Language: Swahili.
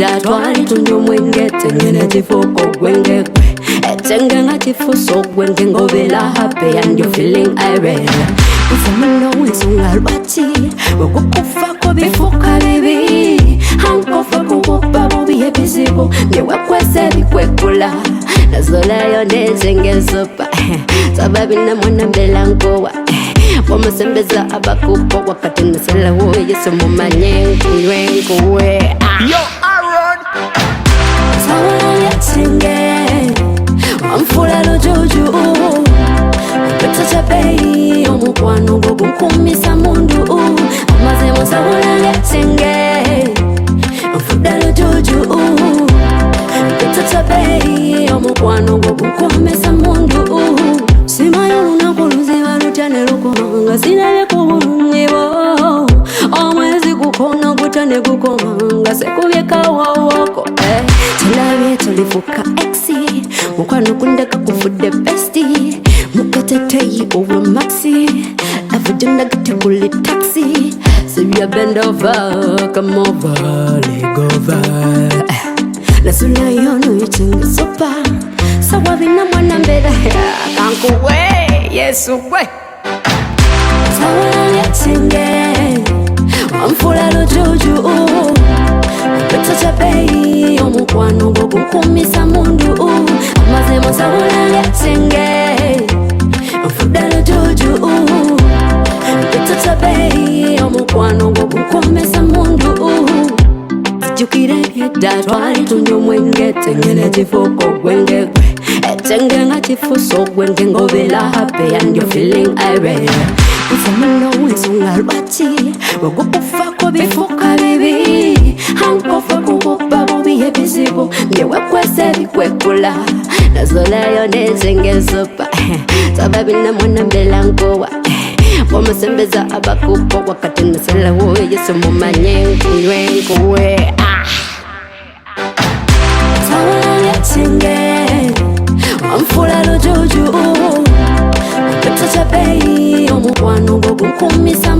twali tunyo mwenge tengene tifoko gwenge etenge nga tifuso gwenge ngobela happy and you feeling irate Usamano nsonga lwaki Wekukufa ko bifuka bibi Hankofa kukupa bubi ebizibu Nyewekwese bikwekula Nazola neze ngezopa Sababi na mwana mbela nkowa Wamasembeza abakupo wakati nasela woye Yesu mumanye nkuwe Yo, Aaron! Sawa yatenge Wamfula lujuju Peta chabeyi Omukwano gogu nkumisa mundu Amazemo sawa yatenge Wamfula lujuju Peta chabeyi Omukwano gogu nkumisa mundu Simayo lunakuluzi walutane lukomanga Sinele kubulungibo Omwezi kukona kutane kukomanga Sekubyeka wawoko Tulabye tulifuka exi Mukwano kundaka kufude besti Mukateteyi uwe maxi Everything gate kuli taxi So you bend over, come over, leg over Nasula yono yichinga sopa Sawa vina mwana mbeda Kankuwe, Yesu we Sawa yachinge Wamfula lujuju Peta chabeyi Omukwano gogu nkumisa mundu Amazemo sawa yachinge Wamfula lujuju Peta chabeyi Omukwano gogu nkumisa mundu Jukire byeda twali tunyo mwenge tengene tifoko gwenge etenge nga tifuso gwenge ngobela happy and you feeling irate Usamano nsonga lwaki Wekukufa ko bifuka bibi Hankofa kukupa bubi ebizibu Nyewekwese bikwekula Nazola neze ngezopa Sababi na mwana mbela nkowa Wamasembeza abakupo wakati nasela woye Yesu mumanye nkuwe Sawa yatenge Wamfula lujuju Peta chabeyi Omukwano gogu nkumisa